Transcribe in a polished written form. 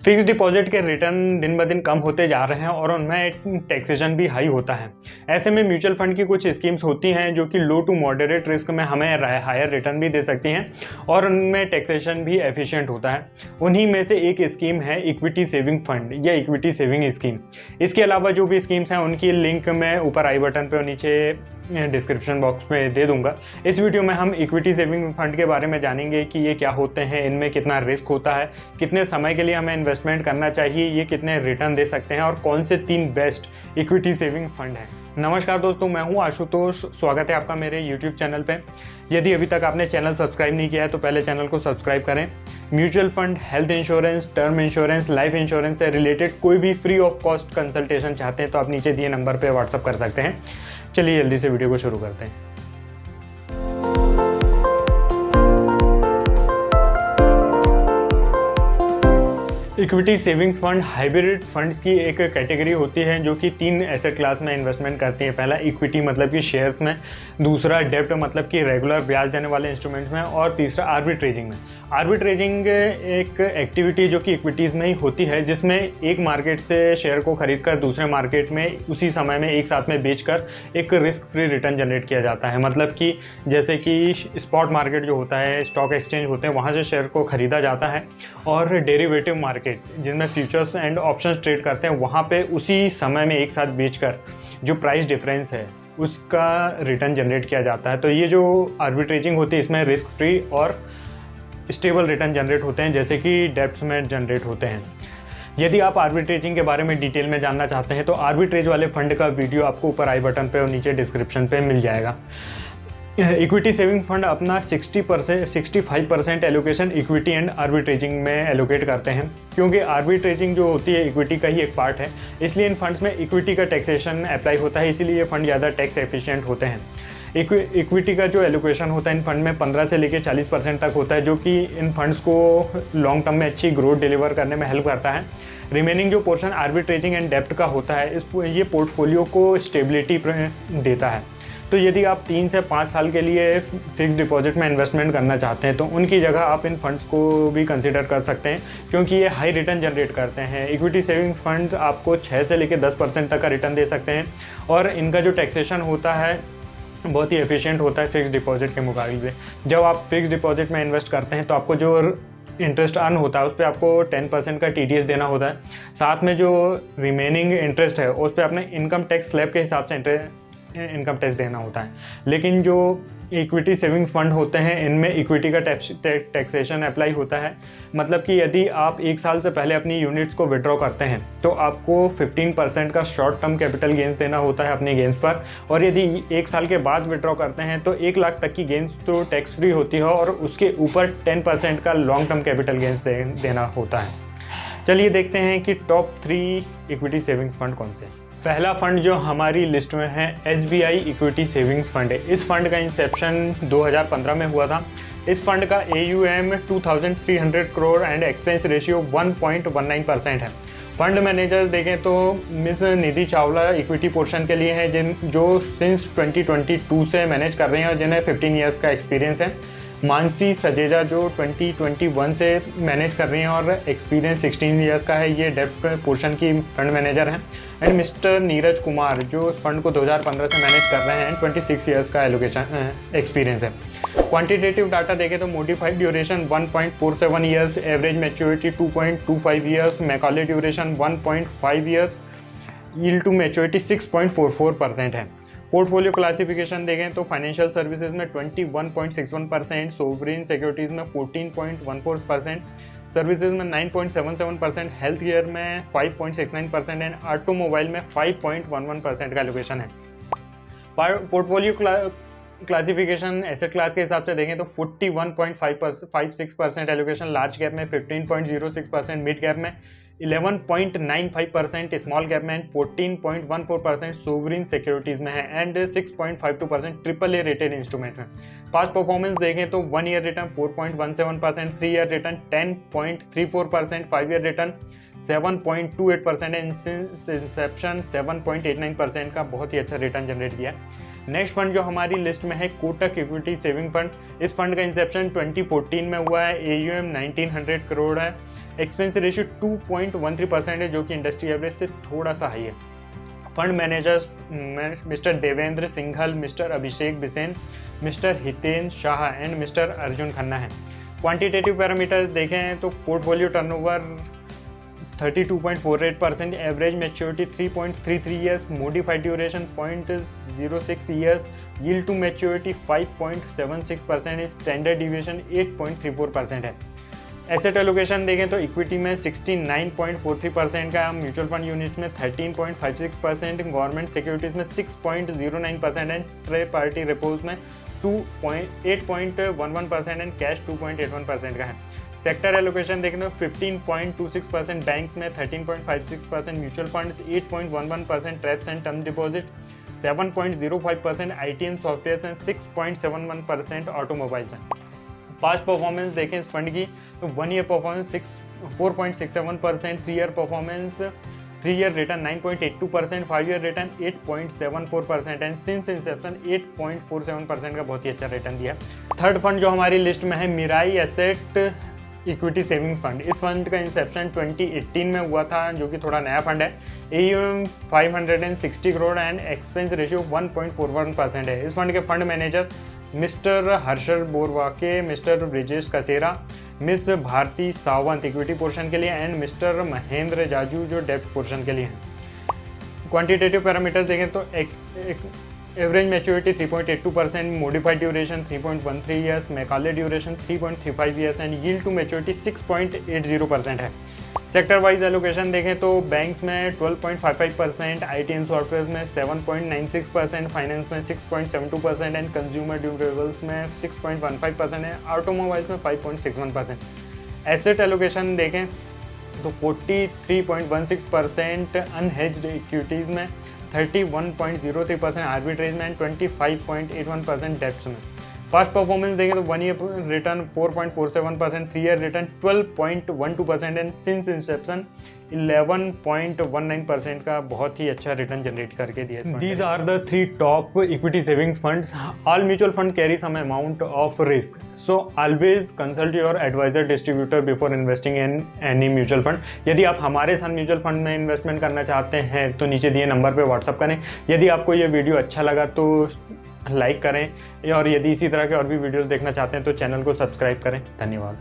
Fix deposit के return दिन ब दिन कम होते जा रहे हैं और उनमें टैक्सेशन भी हाई होता है। ऐसे में म्यूचुअल फंड की कुछ स्कीम्स होती हैं जो कि लो टू मॉडरेट रिस्क में हमें हायर रिटर्न भी दे सकती हैं और उनमें टैक्सेशन भी एफिशिएंट होता है। उन्हीं में से एक स्कीम है इक्विटी सेविंग फंड या इक्विटी सेविंग स्कीम। इसके अलावा जो भी स्कीम्स हैं उनकी लिंक मैं ऊपर आई बटन पर और नीचे डिस्क्रिप्शन बॉक्स में दे दूंगा। इस वीडियो में हम इक्विटी सेविंग फंड के बारे में जानेंगे कि ये क्या होते हैं, इनमें कितना रिस्क होता है, कितने समय के लिए हमें इन्वेस्टमेंट करना चाहिए, ये कितने रिटर्न दे सकते हैं और कौन से 3 बेस्ट इक्विटी सेविंग फंड हैं। नमस्कार दोस्तों, मैं हूं आशुतोष। स्वागत है आपका मेरे YouTube चैनल पे। यदि अभी तक आपने चैनल सब्सक्राइब नहीं किया है तो पहले चैनल को सब्सक्राइब करें। Mutual fund, health insurance, term insurance, life insurance से रिलेटेड कोई भी फ्री ऑफ कॉस्ट कंसल्टेशन चाहते हैं तो आप नीचे दिए नंबर पर व्हाट्सअप कर सकते हैं। चलिए जल्दी से वीडियो को शुरू करते हैं। Equity savings fund hybrid funds की एक कैटेगरी होती है जो कि 3 एसेट क्लास में इन्वेस्टमेंट करती है। पहला इक्विटी मतलब कि शेयर्स में, दूसरा डेब्ट मतलब कि रेगुलर ब्याज देने वाले इंस्ट्रूमेंट्स में और तीसरा आर्बिट्रेजिंग में। आर्बिट्रेजिंग एक एक्टिविटी जो कि इक्विटीज़ में ही होती है जिसमें एक मार्केट से शेयर को खरीदकर दूसरे मार्केट में उसी समय में एक साथ में बेचकर एक रिस्क फ्री रिटर्न जनरेट किया जाता है। मतलब कि जैसे कि स्पॉट मार्केट जो होता है, स्टॉक एक्सचेंज होते हैं, वहाँ से शेयर को खरीदा जाता है और डेरिवेटिव मार्केट जिनमें फ्यूचर्स एंड ऑप्शंस ट्रेड करते हैं वहाँ पे उसी समय में एक साथ बेचकर जो प्राइस डिफरेंस है उसका रिटर्न जनरेट किया जाता है। तो ये जो आर्बिट्रेजिंग होती है इसमें रिस्क फ्री और स्टेबल रिटर्न जनरेट होते हैं जैसे कि डेब्ट्स में जनरेट होते हैं। यदि आप आर्बिट्रेजिंग के बारे में डिटेल में जानना चाहते हैं तो आर्बिट्रेज वाले फंड का वीडियो आपको ऊपर आई बटन पे और नीचे डिस्क्रिप्शन पे मिल जाएगा। इक्विटी सेविंग फंड अपना 65% एलोकेशन इक्विटी एंड आर्बिट्रेजिंग में एलोकेट करते हैं क्योंकि आर्बिट्रेजिंग जो होती है इक्विटी का ही एक पार्ट है, इसलिए इन फंड्स में इक्विटी का टैक्सेशन अप्लाई होता है, इसीलिए ये फंड ज़्यादा टैक्स एफिशिएंट होते हैं। इक्विटी का जो एलोकेशन होता है इन फंड में 15 से लेकर 40% तक होता है जो कि इन फंड्स को लॉन्ग टर्म में अच्छी ग्रोथ डिलीवर करने में हेल्प करता है। रिमेनिंग जो पोर्शन आर्बिट्रेजिंग एंड डेब्ट का होता है ये पोर्टफोलियो को स्टेबिलिटी देता है। तो यदि आप 3 से 5 साल के लिए फिक्स डिपॉजिट में इन्वेस्टमेंट करना चाहते हैं तो उनकी जगह आप इन फंड्स को भी कंसिडर कर सकते हैं क्योंकि ये हाई रिटर्न जनरेट करते हैं। इक्विटी सेविंग फंड आपको 6 से लेकर 10% तक का रिटर्न दे सकते हैं और इनका जो टैक्सेशन होता है बहुत ही एफिशिएंट होता है फिक्स डिपॉजिट के मुकाबले। जब आप फिक्स डिपॉजिट में इन्वेस्ट करते हैं तो आपको जो इंटरेस्ट अर्न होता है उस पर आपको 10% का TDS देना होता है। साथ में जो रिमेनिंग इंटरेस्ट है उस पर अपने इनकम टैक्स स्लैब के हिसाब से इनकम टैक्स देना होता है। लेकिन जो इक्विटी सेविंग्स फंड होते हैं इनमें इक्विटी का टैक्सेशन अप्लाई होता है। मतलब कि यदि आप 1 साल से पहले अपनी यूनिट्स को विड्रॉ करते हैं तो आपको 15% का शॉर्ट टर्म कैपिटल गेंस देना होता है अपने गेंस पर, और यदि 1 साल के बाद विड्रॉ करते हैं तो 1 लाख तक की गेंस तो टैक्स फ्री होती है और उसके ऊपर 10% का लॉन्ग टर्म कैपिटल गेंस देना होता है। चलिए देखते हैं कि टॉप 3 इक्विटी सेविंग्स फंड कौन से हैं। पहला फंड जो हमारी लिस्ट में है SBI इक्विटी सेविंग्स फंड है। इस फंड का इंसेप्शन 2015 में हुआ था। इस फंड का AUM 2300 crore and expense ratio 1.19% है। फंड मैनेजर्स देखें तो मिस निधि चावला इक्विटी पोर्शन के लिए हैं जो सिंस 2022 से मैनेज कर रहे हैं और जिन्हें 15 ईयर्स का एक्सपीरियंस है। मानसी सजेजा जो 2021 से मैनेज कर रही हैं और एक्सपीरियंस 16 ईयर्स का है, ये डेब्ट पोर्शन की फंड मैनेजर हैं। एंड मिस्टर नीरज कुमार जो इस फंड को 2015 से मैनेज कर रहे हैं, 26 ईयर्स का एलोकेशन एक्सपीरियंस है। क्वांटिटेटिव डाटा देखें तो modified duration 1.47 years, average maturity 2.25 years, Macaulay duration 1.5 years, yield to maturity 6.44% है। पोर्टफोलियो क्लासिफिकेशन देखें तो फाइनेंशियल सर्विसेज में 21.61%, सोवरेन सिक्योरिटीज़ में 14.14%, सर्विसेज में 9.77%, हेल्थ केयर में 5.69% एंड ऑटोमोबाइल में 5.11% का एलोकेशन है। पोर्टफोलियो क्लासिफिकेशन एसेट क्लास के हिसाब से देखें तो 41.56% एलोकेशन लार्ज कैप में, 15.06% मिड कैप में, 11.95% स्मॉल कैप में, 14.14% सोवरेन सिक्योरिटीज़ में है एंड 6.52% AAA रेटेड इंस्ट्रूमेंट में। पास्ट परफॉर्मेंस देखें तो 1 year return 4.17%, 3 year return 10.34%, 5 year return 7.28% and Inception 7.89% का बहुत ही अच्छा रिटर्न जनरेट किया। नेक्स्ट फंड जो हमारी लिस्ट में है कोटक इक्विटी सेविंग फंड। इस फंड का इंसेप्शन 2014 में हुआ है। AUM 1900 करोड़ है। एक्सपेंस रेशियो 2.13% है, जो कि इंडस्ट्री एवरेज से थोड़ा सा हाई है। Fund managers mister Devendra Singhal, mister Abhishek Bisen, mister Hiten Shah and mister Arjun Khanna है। क्वांटिटेटिव पैरामीटर्स देखें तो portfolio turnover 32.48%, average maturity 3.33 years, modified duration 0.06 years, yield to maturity 5.76%, standard deviation 8.34% है। एसेट एलोकेशन देखें तो इक्विटी में 69.43% का, म्यूचुअल फंड यूनिट्स में 13.56%, गवर्नमेंट सिक्योरिटीज़ में 6.09% एंड थर्ड पार्टी रिपोज में 8.11% एंड कैश 2.81% का है। सेक्टर एलोकेशन देखें तो 15.26% बैंक्स में, 13.56% mutual funds, 8.11% traps and term deposit, 7.05% IT and software and 6.71% automobiles हैं। पास्ट परफॉर्मेंस देखें इस फंड की तो 1 year performance 4.67%, 3 year performance 3 year return 9.82%, 5 year return 8.74% and since Inception 8.47% का बहुत ही अच्छा रिटर्न दिया। थर्ड फंड जो हमारी लिस्ट में है Mirae asset equity savings fund. इस फंड का इंसेप्शन 2018 में हुआ था, जो कि थोड़ा नया फंड है। AUM 560 crore and expense ratio 1.41% है। इस फंड के fund manager mister Harshal Borwake, mister Brijesh Kasera, miss Bharti Sawant equity portion के लिए एंड मिस्टर महेंद्र जाजू जो डेप्थ पोर्शन के लिए हैं। क्वांटिटेटिव पैरामीटर्स देखें तो average maturity 3.82%, modified duration 3.13 years, Macaulay duration 3.35 years and yield to maturity 6.80% है। सेक्टर वाइज एलोकेशन देखें तो बैंक्स में 12.55%, IT एंड सॉफ्टवेयर में 7.96%, फाइनेंस में 6.72% एंड कंज्यूमर ड्यूरेबल्स में 6.15% है। ऑटोमोबाइल्स में 5.61%। एसेट एलोकेशन देखें तो 43.16% अनहेज्ड इक्विटीज़ में, 31.03% आर्बिट्रेज में, 25.81% डेप्स में। पास्ट परफॉर्मेंस देखें तो 1 year return 4.47%, 3 year return 12.12% and since inception 11.19% का बहुत ही अच्छा रिटर्न जनरेट करके दिया। These are the 3 top equity savings funds. All mutual fund carry some amount of risk, so always consult your advisor distributor before investing in any mutual fund. यदि आप हमारे साथ म्यूचुअल फंड में investment करना चाहते हैं तो नीचे दिए नंबर पर व्हाट्सअप करें। यदि आपको ये वीडियो अच्छा लगा तो लाइक करें, और यदि इसी तरह के और भी वीडियोस देखना चाहते हैं तो चैनल को सब्सक्राइब करें। धन्यवाद।